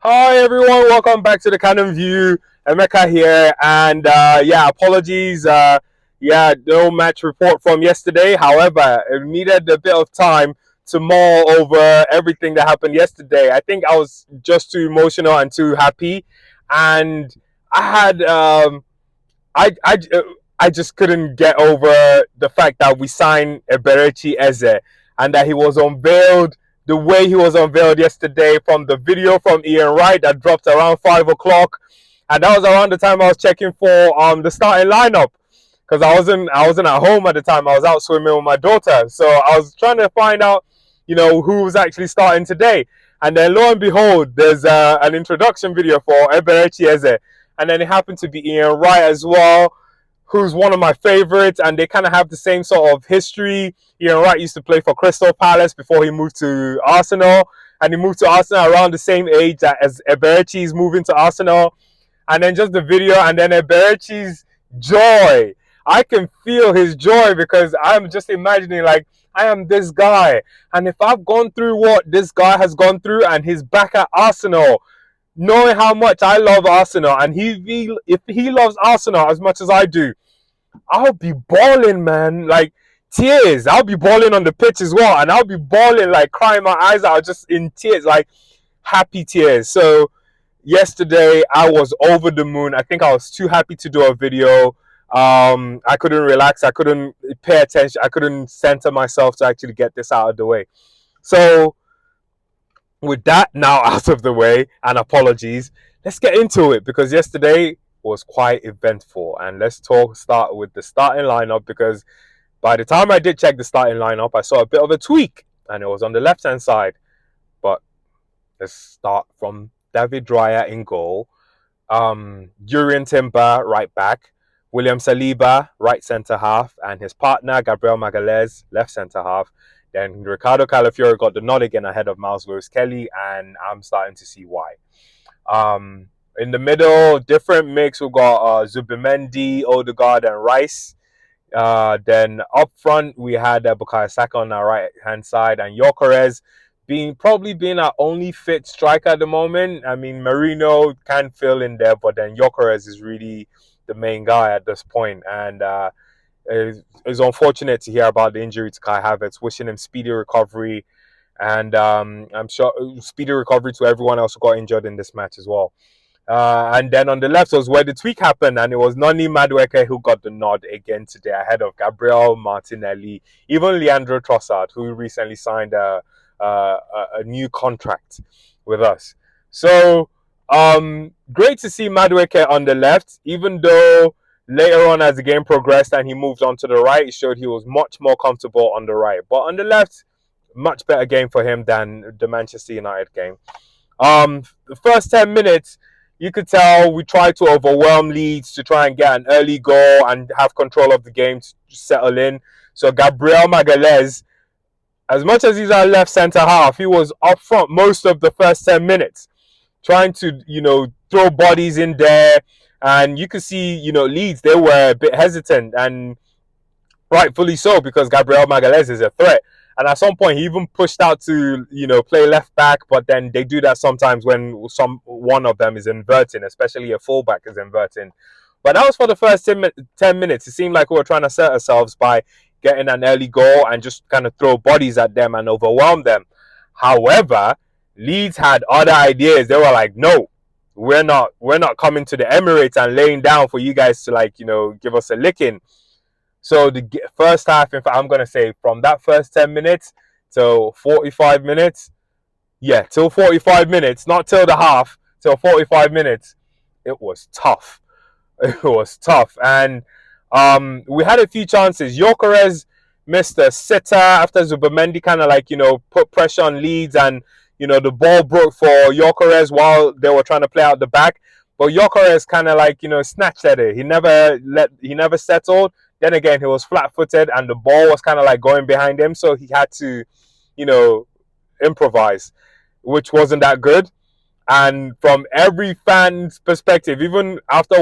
Hi everyone, welcome back to the Canon View. Emeka here, and yeah, apologies. Yeah, no match report from yesterday. However, it needed a bit of time to mull over everything that happened yesterday. I think I was just too emotional and too happy, and I had I I I just couldn't get over the fact that we signed Eberechi Eze and that he was unveiled the way he was unveiled yesterday from the video from Ian Wright that dropped around 5 o'clock, and that was around the time I was checking for the starting lineup because I wasn't at home at the time. I was out swimming with my daughter, so I was trying to find out, who was actually starting today. And then lo and behold, there's an introduction video for Eberechi Eze, and then it happened to be Ian Wright as well, who's one of my favorites, and they kind of have the same sort of history. Ian Wright used to play for Crystal Palace before he moved to Arsenal, and he moved to Arsenal around the same age as Eberechi is moving to Arsenal. And then just the video, and then Eberechi's joy. I can feel his joy because I'm just imagining, like, I am this guy, and if I've gone through what this guy has gone through, and he's back at Arsenal, knowing how much I love Arsenal, and if he loves Arsenal as much as I do, I'll be balling, man. Like, tears. I'll be balling on the pitch as well, and I'll be balling, like, crying my eyes out, just in tears, like happy tears. So yesterday I was over the moon. I think I was too happy to do a video. I couldn't relax. I couldn't pay attention. I couldn't center myself to actually get this out of the way. So with that now out of the way, and apologies, let's get into it because yesterday was quite eventful. And let's start with the starting lineup, because by the time I did check the starting lineup, I saw a bit of a tweak, and it was on the left hand side. But let's start from David Raya in goal, Jurien Timber right back, William Saliba right centre half, and his partner Gabriel Magalhaes left centre half. Then Ricardo Calafiori got the nod again ahead of Miles Lewis-Kelly, and I'm starting to see why. In the middle, different mix. We've got Zubimendi, Odegaard, and Rice. Then up front, we had Bukayo Saka on our right-hand side, and Gyokeres probably being our only fit striker at the moment. I mean, Marino can fill in there, but then Gyokeres is really the main guy at this point. And it's unfortunate to hear about the injury to Kai Havertz. Wishing him speedy recovery, and I'm sure speedy recovery to everyone else who got injured in this match as well. And then on the left was where the tweak happened, and it was Noni Madueke who got the nod again today ahead of Gabriel Martinelli, even Leandro Trossard, who recently signed a new contract with us. So great to see Madueke on the left, even though later on as the game progressed and he moved on to the right, it showed he was much more comfortable on the right. But on the left, much better game for him than the Manchester United game. The first 10 minutes, you could tell we tried to overwhelm Leeds to try and get an early goal and have control of the game to settle in. So Gabriel Magalhaes, as much as he's our left centre half, he was up front most of the first 10 minutes, trying to, throw bodies in there. And you could see, Leeds, they were a bit hesitant, and rightfully so, because Gabriel Magalhaes is a threat. And at some point, he even pushed out to, play left back. But then they do that sometimes when one of them is inverting, especially a fullback is inverting. But that was for the first 10 minutes. It seemed like we were trying to set ourselves by getting an early goal and just kind of throw bodies at them and overwhelm them. However, Leeds had other ideas. They were like, no, we're not coming to the Emirates and laying down for you guys to give us a licking. So the first half, in fact, I'm going to say from that first 10 minutes till 45 minutes, till 45 minutes, not till the half, till 45 minutes, it was tough. It was tough. And we had a few chances. Gyokeres missed a sitter after Zubimendi kind of put pressure on Leeds, and the ball broke for Gyokeres while they were trying to play out the back. But Gyokeres kind of snatched at it. He never settled. Then again, he was flat-footed, and the ball was kind of going behind him, so he had to, improvise, which wasn't that good. And from every fan's perspective, even after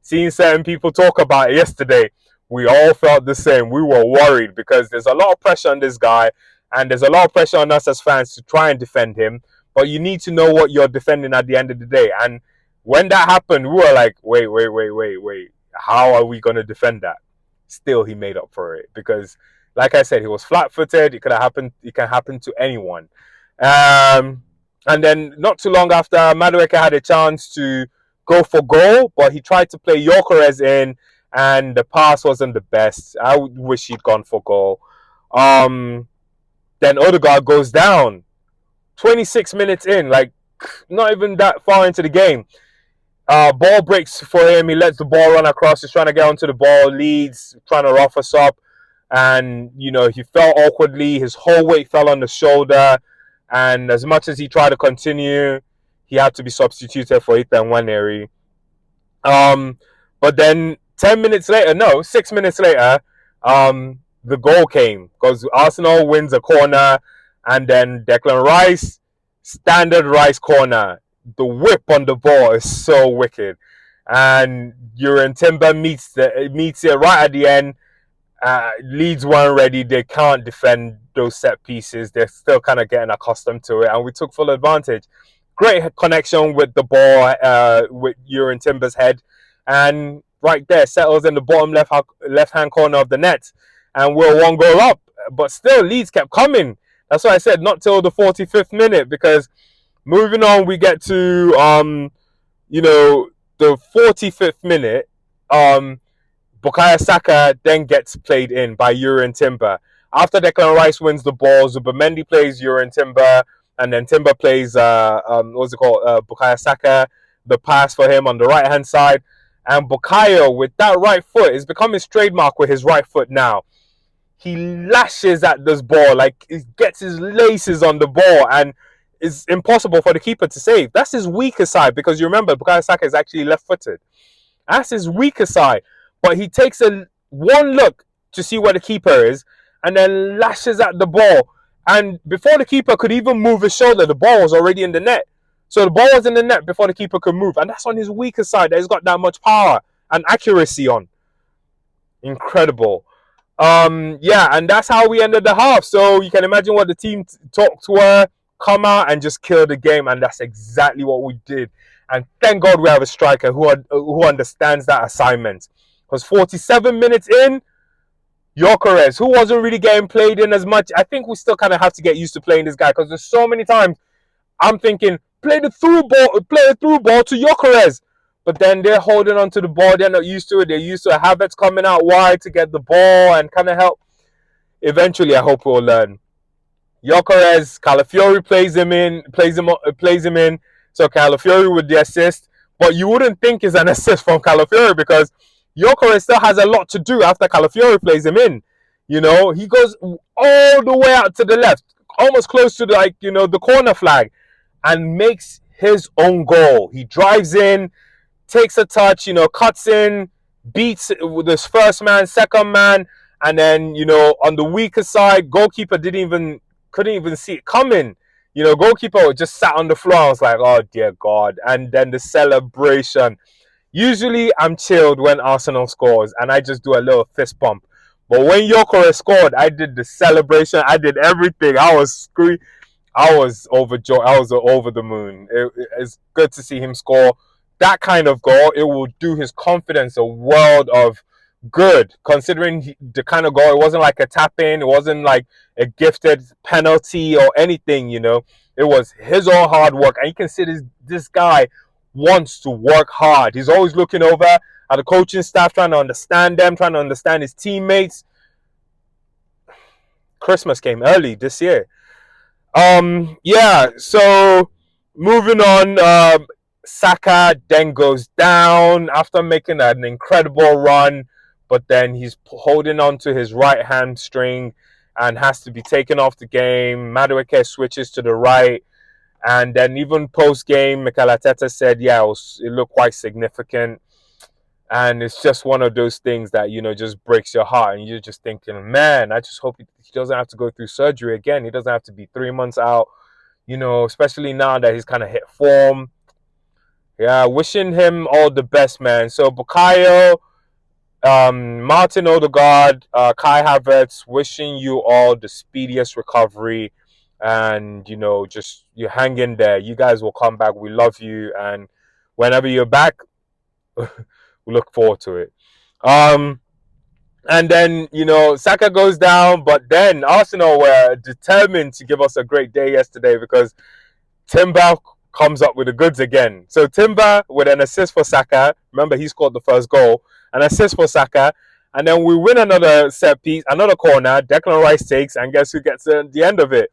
seeing certain people talk about it yesterday, we all felt the same. We were worried because there's a lot of pressure on this guy, and there's a lot of pressure on us as fans to try and defend him. but you need to know what you're defending at the end of the day. And when that happened, we were like, wait. How are we going to defend that? Still, he made up for it because, like I said, he was flat-footed. It could have happened. It can happen to anyone. And then not too long after, Madueke had a chance to go for goal, but he tried to play Gyokeres in, and the pass wasn't the best. I wish he'd gone for goal. Then Odegaard goes down. 26 minutes in, like not even that far into the game. Ball breaks for him. He lets the ball run across. He's trying to get onto the ball. Leeds trying to rough us up. And, he fell awkwardly. His whole weight fell on the shoulder. And as much as he tried to continue, he had to be substituted for Ethan Nwaneri. But then 6 minutes later, the goal came because Arsenal wins a corner, and then Declan Rice, standard Rice corner. The whip on the ball is so wicked, and Jurgen Timber meets it right at the end. Leeds weren't ready. They can't defend those set pieces. They're still kind of getting accustomed to it, and we took full advantage. Great connection with the ball, with Jurgen Timber's head, and right there settles in the bottom left-hand corner of the net, and we're 1 goal up. But still, Leeds kept coming. That's why I said not till the 45th minute, because moving on, we get to the 45th minute. Bukayo Saka then gets played in by Jurgen Timber. After Declan Rice wins the ball, Zubimendi plays Jurgen Timber, and then Timber plays Bukayo Saka, the pass for him on the right hand side. And Bukayo, with that right foot, is becoming his trademark with his right foot now. He lashes at this ball, like he gets his laces on the ball, and it's impossible for the keeper to save. That's his weaker side, because you remember Bukayo Saka is actually left-footed. That's his weaker side. But he takes one look to see where the keeper is, and then lashes at the ball. And before the keeper could even move his shoulder, the ball was already in the net. So the ball was in the net before the keeper could move. And that's on his weaker side that he's got that much power and accuracy on. Incredible. And that's how we ended the half. So you can imagine what the team talked to her, come out and just kill the game. And that's exactly what we did. And thank God we have a striker who understands that assignment. Because 47 minutes in, Gyokeres, who wasn't really getting played in as much. I think we still kind of have to get used to playing this guy, because there's so many times I'm thinking, play the through ball to Gyokeres. But then they're holding on to the ball. They're not used to it. They're used to Havertz coming out wide to get the ball and kind of help. Eventually, I hope we'll learn. Gyokeres, Calafiori plays him in. So Calafiori with the assist. But you wouldn't think it's an assist from Calafiori, because Gyokeres still has a lot to do after Calafiori plays him in. He goes all the way out to the left, almost close to the corner flag, and makes his own goal. He drives in, takes a touch, cuts in, beats with his first man, second man, and then, on the weaker side, goalkeeper couldn't even see it coming. Goalkeeper just sat on the floor. I was like, oh dear God. And then the celebration. Usually I'm chilled when Arsenal scores and I just do a little fist pump. But when Gyokeres scored, I did the celebration. I did everything. I was screaming. I was overjoyed. I was over the moon. It's good to see him score that kind of goal. It will do his confidence a world of good, considering the kind of goal. It wasn't like a tap-in. It wasn't like a gifted penalty or anything, It was his own hard work. And you can see this guy wants to work hard. He's always looking over at the coaching staff, trying to understand them, trying to understand his teammates. Christmas came early this year. So moving on, Saka then goes down after making an incredible run, but then he's holding on to his right hamstring and has to be taken off the game. Madueke switches to the right. And then even post-game, Mikel Arteta said, it looked quite significant. And it's just one of those things that, just breaks your heart. And you're just thinking, man, I just hope he doesn't have to go through surgery again. He doesn't have to be 3 months out, especially now that he's kind of hit form. Yeah, wishing him all the best, man. So Bukayo, Martin Odegaard, Kai Havertz, wishing you all the speediest recovery. and just you hang in there. You guys will come back. We love you, and whenever you're back, we look forward to it. And then Saka goes down, but then Arsenal were determined to give us a great day yesterday because Timber comes up with the goods again. So Timber with an assist for Saka. Remember, he scored the first goal. An assist for Saka. And then we win another set piece, another corner. Declan Rice takes, and guess who gets the end of it?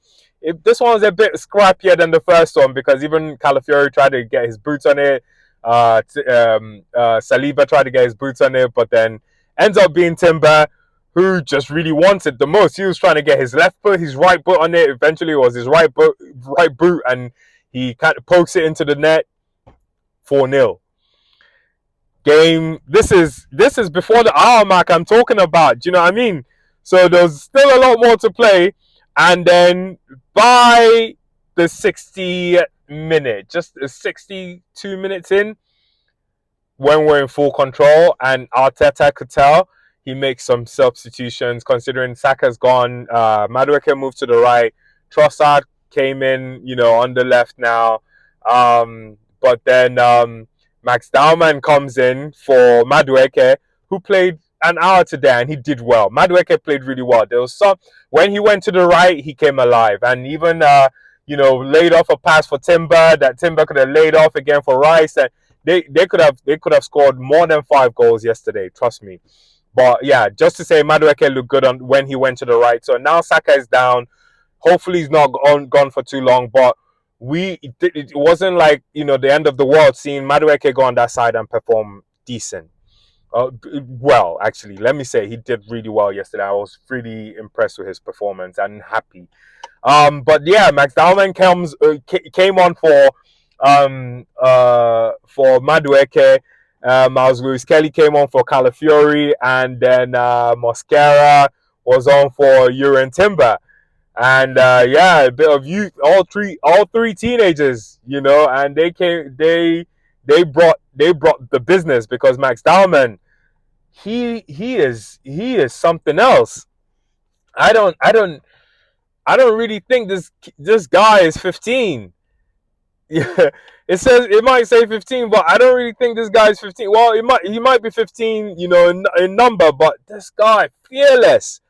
This one was a bit scrappier than the first one because even Calafiori tried to get his boots on it. Saliba tried to get his boots on it, but then ends up being Timber, who just really wants it the most. He was trying to get his left foot, his right foot on it. Eventually, it was his right boot, and he kind of pokes it into the net. 4-0. Game. This is before the hour mark I'm talking about. Do you know what I mean? So there's still a lot more to play, and then by the 60th minute, just 62 minutes in, when we're in full control, and Arteta could tell, he makes some substitutions. Considering Saka's gone, Madueke moved to the right. Trossard came in, on the left now. But then Max Dowman comes in for Madueke, who played an hour today, and he did well. Madueke played really well. There was when he went to the right, he came alive, and even laid off a pass for Timber that Timber could have laid off again for Rice. And they could have scored more than 5 goals yesterday. Trust me. But yeah, just to say, Madueke looked good when he went to the right. So now Saka is down. Hopefully he's not gone for too long. But it wasn't like the end of the world seeing Madueke go on that side and perform decent. Well, actually, let me say he did really well yesterday. I was really impressed with his performance and happy. But yeah, Max Dowman came on for Madueke. Miles Lewis Kelly came on for Calafiori, and then Mosquera was on for Uran Timber. And yeah, a bit of youth, all three teenagers, and they brought the business because Max Dowman, he is something else. I don't really think this guy is 15. Yeah, it might say 15, but I don't really think this guy is 15. Well, he might be 15, in number, but this guy fearless,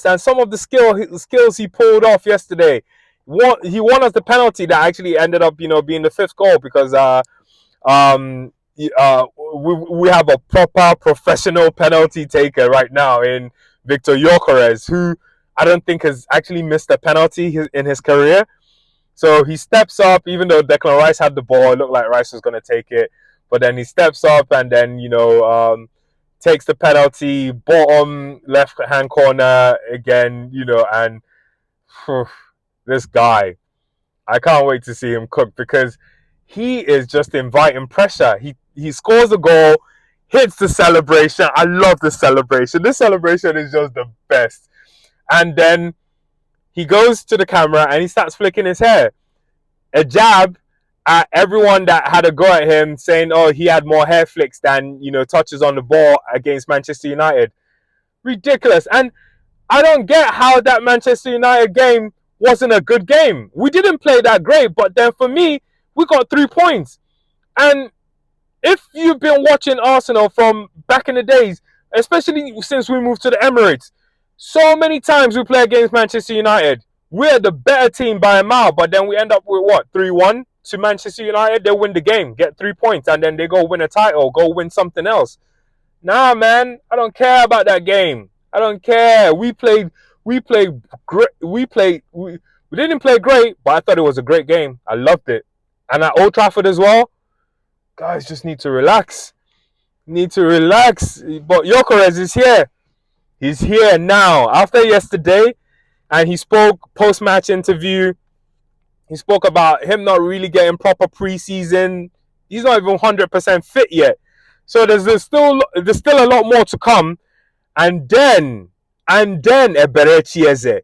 and some of the skills he pulled off yesterday. He won us the penalty that actually ended up being the 5th goal because we have a proper professional penalty taker right now in Victor Gyokeres, who I don't think has actually missed a penalty in his career. So he steps up, even though Declan Rice had the ball. It looked like Rice was going to take it. But then he steps up and then, takes the penalty, bottom left-hand corner again, and this guy, I can't wait to see him cook because he is just inviting pressure. He scores a goal, hits the celebration. I love the celebration. This celebration is just the best. And then he goes to the camera and he starts flicking his hair. A jab at everyone that had a go at him, saying, oh, he had more hair flicks than, touches on the ball against Manchester United. Ridiculous. And I don't get how that Manchester United game wasn't a good game. We didn't play that great, but then for me, we got 3 points. And if you've been watching Arsenal from back in the days, especially since we moved to the Emirates, so many times we play against Manchester United. We're the better team by a mile, but then we end up with what? 3-1 to Manchester United. They win the game, get 3 points, and then they go win a title, go win something else. Nah, man, I don't care about that game. I don't care. We played great. We didn't play great, but I thought it was a great game. I loved it. And at Old Trafford as well, guys just need to relax. But Gyokeres is here. He's here now. After yesterday, and he spoke post-match interview. He spoke about him not really getting proper preseason. He's not even 100% fit yet. So there's still a lot more to come. And then Eberechi Eze.